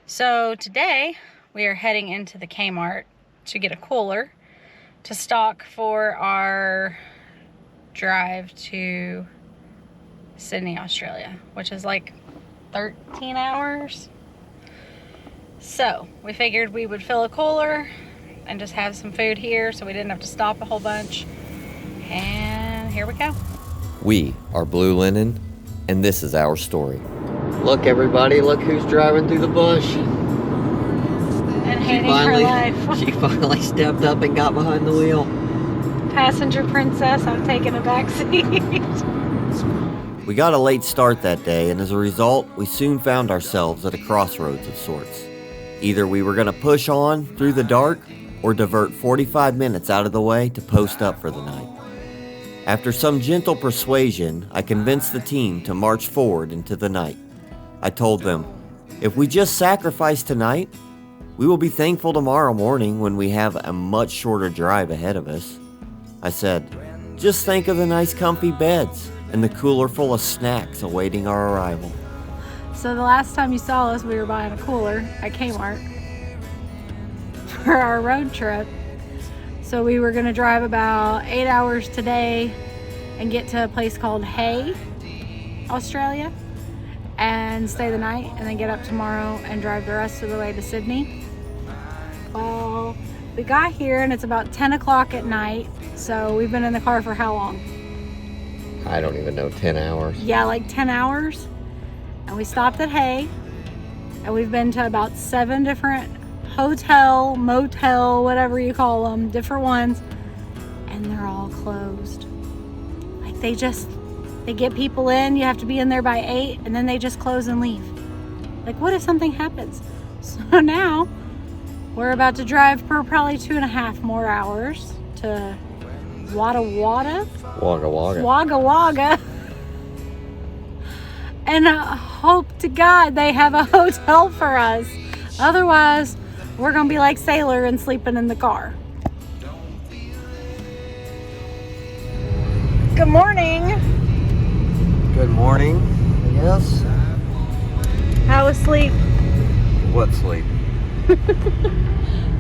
So today we are heading into the Kmart to get a cooler to stock for our drive to Sydney, Australia, which is like 13 hours. So we figured we would fill a cooler and just have some food here so we didn't have to stop a whole bunch. And here we go. We are Blue Linen, and this is our story. Look, everybody, look who's driving through the bush. And hating her life. She finally stepped up and got behind the wheel. Passenger princess, I'm taking a back seat. We got a late start that day, and as a result, we soon found ourselves at a crossroads of sorts. Either we were going to push on through the dark or divert 45 minutes out of the way to post up for the night. After some gentle persuasion, I convinced the team to march forward into the night. I told them, if we just sacrifice tonight, we will be thankful tomorrow morning when we have a much shorter drive ahead of us. I said, just think of the nice comfy beds and the cooler full of snacks awaiting our arrival. So the last time you saw us, we were buying a cooler at Kmart for our road trip. So we were going to drive about 8 hours today and get to a place called Hay, Australia, and stay the night, and then get up tomorrow and drive the rest of the way to Sydney. Well, we got here and it's about 10 o'clock at night, so we've been in the car for how long? I don't even know, 10 hours. Yeah, like 10 hours. And we stopped at Hay, and we've been to about 7 different hotel, motel, whatever you call them, different ones, and they're all closed. Like they get people in, you have to be in there by 8, and then they just close and leave. Like, what if something happens? So now we're about to drive for probably 2.5 more hours to Wagga Wagga, and hope to God they have a hotel for us. Otherwise, we're gonna be like Sailor and sleeping in the car. Good morning. Good morning, I guess. How was sleep? What sleep?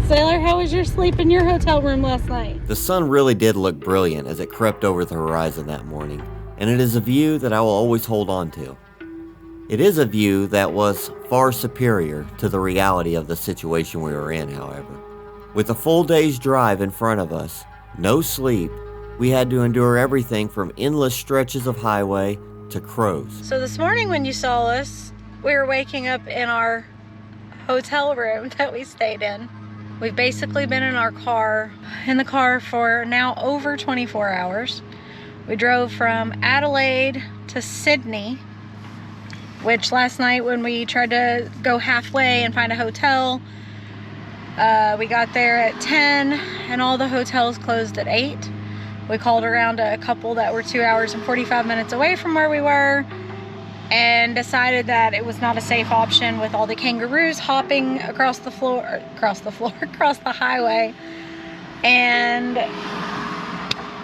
Sailor, how was your sleep in your hotel room last night? The sun really did look brilliant as it crept over the horizon that morning, and it is a view that I will always hold on to. It is a view that was far superior to the reality of the situation we were in, however. With a full day's drive in front of us, no sleep, we had to endure everything from endless stretches of highway to crows. So this morning when you saw us, we were waking up in our hotel room that we stayed in. We've basically been in the car for now over 24 hours. We drove from Adelaide to Sydney, which last night when we tried to go halfway and find a hotel, we got there at 10 and all the hotels closed at 8. We called around a couple that were 2 hours and 45 minutes away from where we were and decided that it was not a safe option with all the kangaroos hopping across the highway. And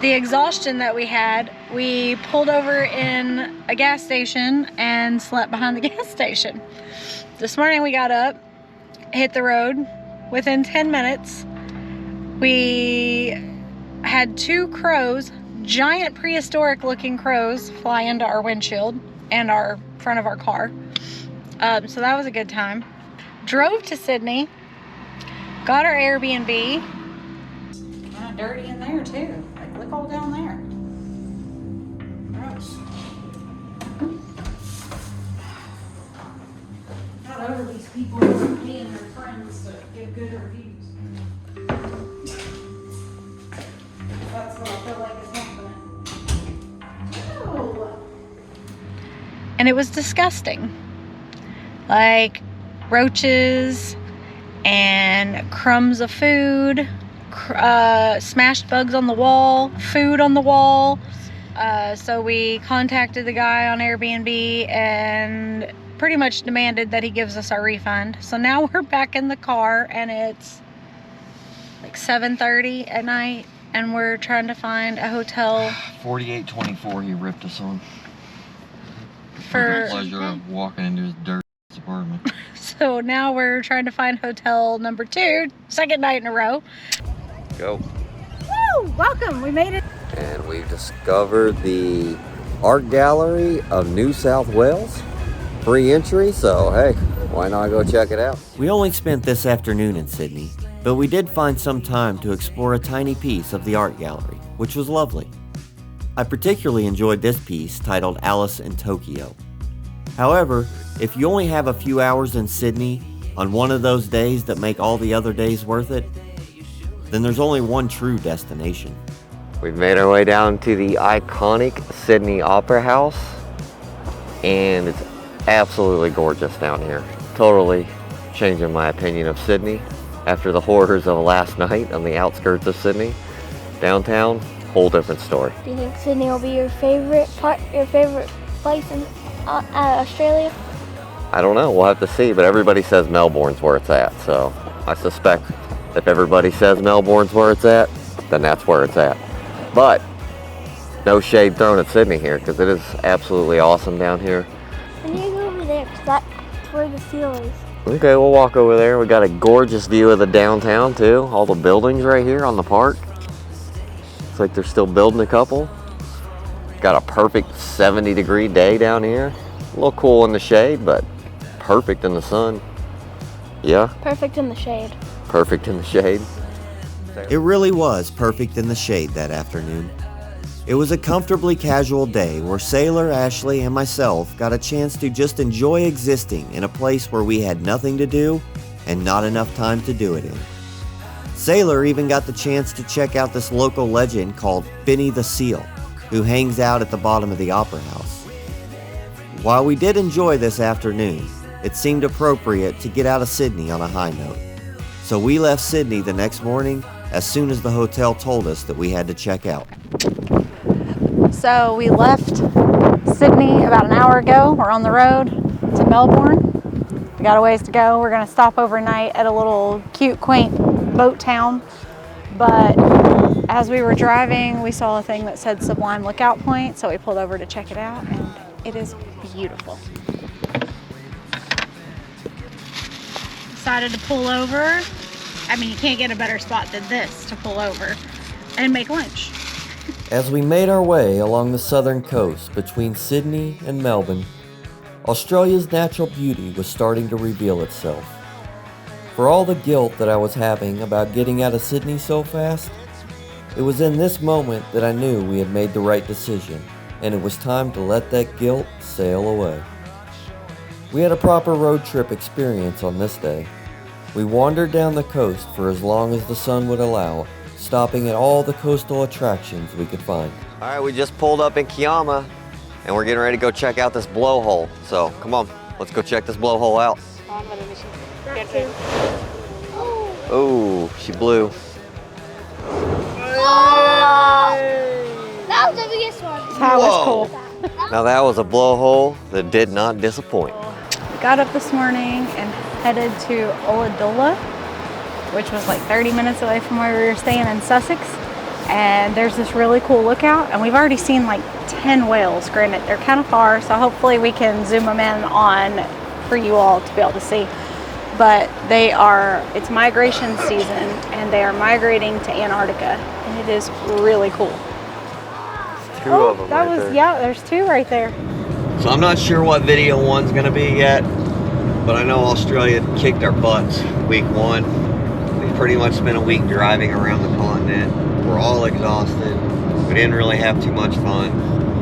the exhaustion that we had, we pulled over in a gas station and slept behind the gas station. This morning we got up, hit the road. Within 10 minutes, we had 2 crows, giant prehistoric looking crows, fly into our windshield and our front of our car. So that was a good time. Drove to Sydney, got our Airbnb. Kind of dirty in there too. Like, look all down there. Gross. Not over these people being their friends to give good reviews. That's what I feel like is happening. Ew. And it was disgusting. Like roaches and crumbs of food, smashed bugs on the wall, food on the wall. So we contacted the guy on Airbnb and pretty much demanded that he gives us our refund. So now we're back in the car and it's like 7:30 at night and we're trying to find a hotel. 4824 he ripped us on. For the pleasure of walking into his dirt apartment. So So now we're trying to find hotel number 2, second night in a row. Go. Woo! Welcome, we made it. And we've discovered the Art Gallery of New South Wales. Free entry, so hey, why not go check it out? We only spent this afternoon in Sydney, but we did find some time to explore a tiny piece of the art gallery, which was lovely. I particularly enjoyed this piece titled Alice in Tokyo. However, if you only have a few hours in Sydney on one of those days that make all the other days worth it, then there's only one true destination. We've made our way down to the iconic Sydney Opera House, and it's absolutely gorgeous down here. Totally changing my opinion of Sydney after the horrors of last night on the outskirts of Sydney. Downtown, whole different story. Do you think Sydney will be your favorite place in Australia? I don't know, we'll have to see, but everybody says Melbourne's where it's at, so I suspect if everybody says Melbourne's where it's at, then that's where it's at. But no shade thrown at Sydney here, because it is absolutely awesome down here. I need to go over there, because that's where the seal is. Okay, we'll walk over there. We got a gorgeous view of the downtown too. All the buildings right here on the park. Looks like they're still building a couple. Got a perfect 70-degree day down here. A little cool in the shade, but perfect in the sun. Yeah? Perfect in the shade. Perfect in the shade. It really was perfect in the shade that afternoon. It was a comfortably casual day where Sailor, Ashley, and myself got a chance to just enjoy existing in a place where we had nothing to do and not enough time to do it in. Sailor even got the chance to check out this local legend called Finny the Seal, who hangs out at the bottom of the Opera House. While we did enjoy this afternoon, it seemed appropriate to get out of Sydney on a high note. So we left Sydney the next morning as soon as the hotel told us that we had to check out. So we left Sydney about an hour ago. We're on the road to Melbourne. We got a ways to go. We're gonna stop overnight at a little cute, quaint boat town. But as we were driving, we saw a thing that said Sublime Lookout Point, so we pulled over to check it out, and it is beautiful. Decided to pull over. I mean, you can't get a better spot than this to pull over and make lunch. As we made our way along the southern coast between Sydney and Melbourne, Australia's natural beauty was starting to reveal itself. For all the guilt that I was having about getting out of Sydney so fast, it was in this moment that I knew we had made the right decision, and it was time to let that guilt sail away. We had a proper road trip experience on this day. We wandered down the coast for as long as the sun would allow, stopping at all the coastal attractions we could find. All right, we just pulled up in Kiama, and we're getting ready to go check out this blowhole. So come on, let's go check this blowhole out. Oh, she blew. That was the biggest one. That was cool. Now that was a blowhole that did not disappoint. Got up this morning and headed to Ulladulla, which was like 30 minutes away from where we were staying in Sussex. And there's this really cool lookout, and we've already seen like 10 whales. Granted, they're kind of far, so hopefully we can zoom them in on for you all to be able to see. But it's migration season, and they are migrating to Antarctica, and it is really cool. Two of them that right was there. Yeah, there's 2 right there. So I'm not sure what video one's gonna be yet, but I know Australia kicked our butts week 1. We pretty much spent a week driving around the continent. We're all exhausted. We didn't really have too much fun,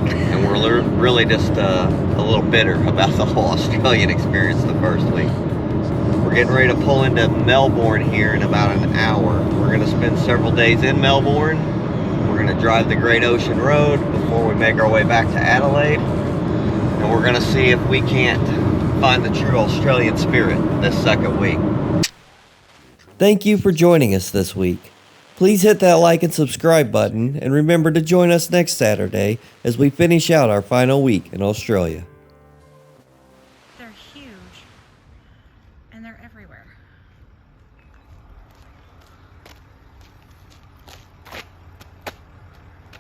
and we're really just a little bitter about the whole Australian experience the first week. We're getting ready to pull into Melbourne here in about an hour. We're gonna spend several days in Melbourne. We're gonna drive the Great Ocean Road before we make our way back to Adelaide. And we're gonna see if we can't find the true Australian spirit this second week. Thank you for joining us this week. Please hit that like and subscribe button, and remember to join us next Saturday as we finish out our final week in Australia. They're huge, and they're everywhere.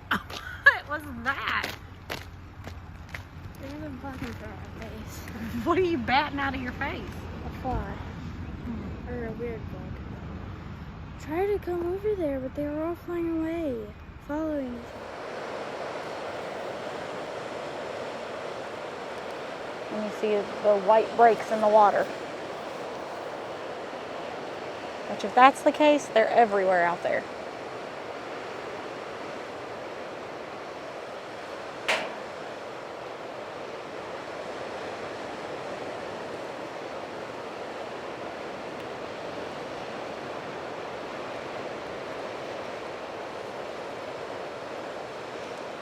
What was that? There's a button for our face. What are you batting out of your face? A fly. Or a weird bug. Tried to come over there, but they were all flying away, following us. And you see the white breaks in the water. Which, if that's the case, they're everywhere out there.